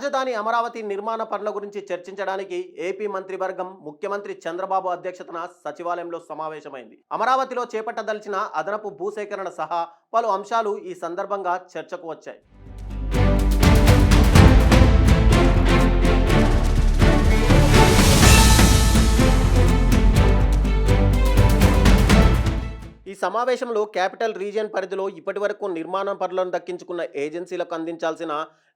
రాజధాని అమరావతి నిర్మాణ పనుల గురించి చర్చించడానికి ఏపీ మంత్రివర్గం ముఖ్యమంత్రి చంద్రబాబు అధ్యక్షతన సచివాలయంలో సమావేశమైంది. అమరావతిలో చేపట్టదలిచిన అదనపు భూసేకరణ సహా పలు అంశాలు ఈ సందర్భంగా చర్చకు వచ్చాయి. ఈ సమావేశంలో క్యాపిటల్ రీజియన్ పరిధిలో ఇప్పటివరకు నిర్మాణ పనులను దక్కించుకున్న ఏజెన్సీలకు అందించాల్సిన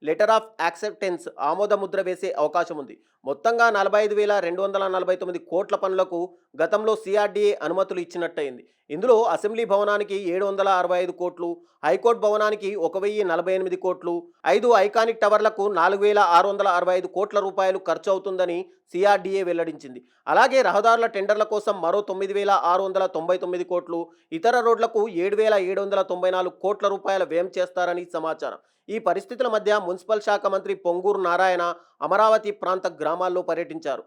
లెటర్ ఆఫ్ యాక్సెప్టెన్స్ ఆమోద ముద్ర వేసే అవకాశం ఉంది. మొత్తంగా 45,249 కోట్ల పనులకు గతంలో సిఆర్డీఏ అనుమతులు ఇచ్చినట్టయింది. ఇందులో అసెంబ్లీ భవనానికి 765 కోట్లు, హైకోర్టు భవనానికి 1,048 కోట్లు, 5 ఐకానిక్ టవర్లకు 4,665 కోట్ల రూపాయలు ఖర్చు అవుతుందని సిఆర్డీఏ వెల్లడించింది. అలాగే రహదారుల టెండర్ల కోసం మరో 9,699 కోట్లు, ఇతర రోడ్లకు 7,794 కోట్ల రూపాయల వ్యయం చేస్తారని సమాచారం. ఈ పరిస్థితుల మధ్య మున్సిపల్ శాఖ మంత్రి పొంగూరు నారాయణ అమరావతి ప్రాంత గ్రామాల్లో పర్యటించారు.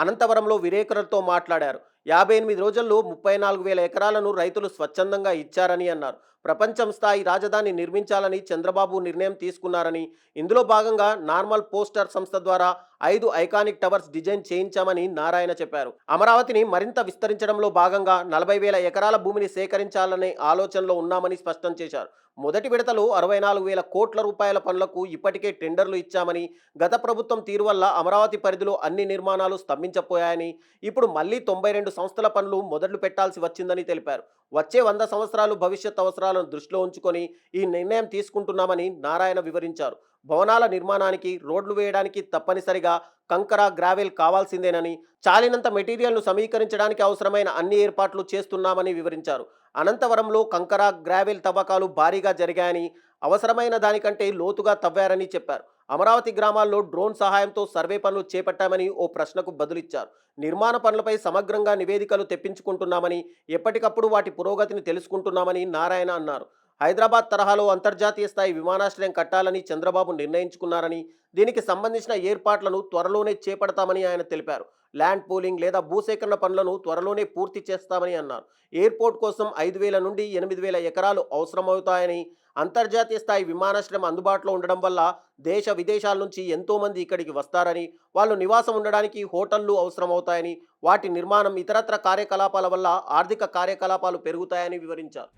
అనంతవరంలో విలేకరులతో మాట్లాడారు. 58 రోజుల్లో 34,000 ఎకరాలను రైతులు స్వచ్ఛందంగా ఇచ్చారని అన్నారు. ప్రపంచం స్థాయి రాజధాని నిర్మించాలని చంద్రబాబు నిర్ణయం తీసుకున్నారని, ఇందులో భాగంగా నార్మల్ పోస్టర్ సంస్థ ద్వారా 5 ఐకానిక్ టవర్స్ డిజైన్ చేయించామని నారాయణ చెప్పారు. అమరావతిని మరింత విస్తరించడంలో భాగంగా 40,000 ఎకరాల భూమిని సేకరించాలనే ఆలోచనలో ఉన్నామని స్పష్టం చేశారు. మొదటి విడతలో 64,000 కోట్ల రూపాయల పనులకు ఇప్పటికే టెండర్లు ఇచ్చామని, గత ప్రభుత్వం తీరు వల్ల అమరావతి పరిధిలో అన్ని నిర్మాణాలు స్తంభించపోయాయని, ఇప్పుడు మళ్లీ 92 సంస్థల పనులు మొదలు పెట్టాల్సి వచ్చిందని తెలిపారు. వచ్చే 100 సంవత్సరాలు భవిష్యత్ అవసరాలను దృష్టిలో ఉంచుకొని ఈ నిర్ణయం తీసుకుంటున్నామని నారాయణ వివరించారు. భవనాల నిర్మాణానికి, రోడ్లు వేయడానికి తప్పనిసరిగా కంకర, గ్రావెల్ కావాల్సిందేనని, చాలినంత మెటీరియల్ను సమీకరించడానికి అవసరమైన అన్ని ఏర్పాట్లు చేస్తున్నామని వివరించారు. అనంతవరంలో కంకర, గ్రావెల్ తవ్వకాలు భారీగా జరిగాయని, అవసరమైన దానికంటే లోతుగా తవ్వారని చెప్పారు. అమరావతి గ్రామాల్లో డ్రోన్ సహాయంతో సర్వే పనులు చేపట్టామని ఓ ప్రశ్నకు బదులిచ్చారు. నిర్మాణ పనులపై సమగ్రంగా నివేదికలు తెప్పించుకుంటున్నామని, ఎప్పటికప్పుడు వాటి పురోగతిని తెలుసుకుంటున్నామని నారాయణ అన్నారు. హైదరాబాద్ తరహాలో అంతర్జాతీయ స్థాయి విమానాశ్రయం కట్టాలని చంద్రబాబు నిర్ణయించుకున్నారని, దీనికి సంబంధించిన ఏర్పాట్లను త్వరలోనే చేపడతామని ఆయన తెలిపారు. ల్యాండ్ పూలింగ్ లేదా భూసేకరణ పనులను త్వరలోనే పూర్తి చేస్తామని అన్నారు. ఎయిర్పోర్ట్ కోసం 5,000 నుండి 8,000 ఎకరాలు అవసరమవుతాయని, అంతర్జాతీయ స్థాయి విమానాశ్రయం అందుబాటులో ఉండడం వల్ల దేశ విదేశాల నుంచి ఎంతోమంది ఇక్కడికి వస్తారని, వాళ్ళు నివాసం ఉండడానికి హోటళ్లు అవసరమవుతాయని, వాటి నిర్మాణం ఇతరత్ర కార్యకలాపాల వల్ల ఆర్థిక కార్యకలాపాలు పెరుగుతాయని వివరించారు.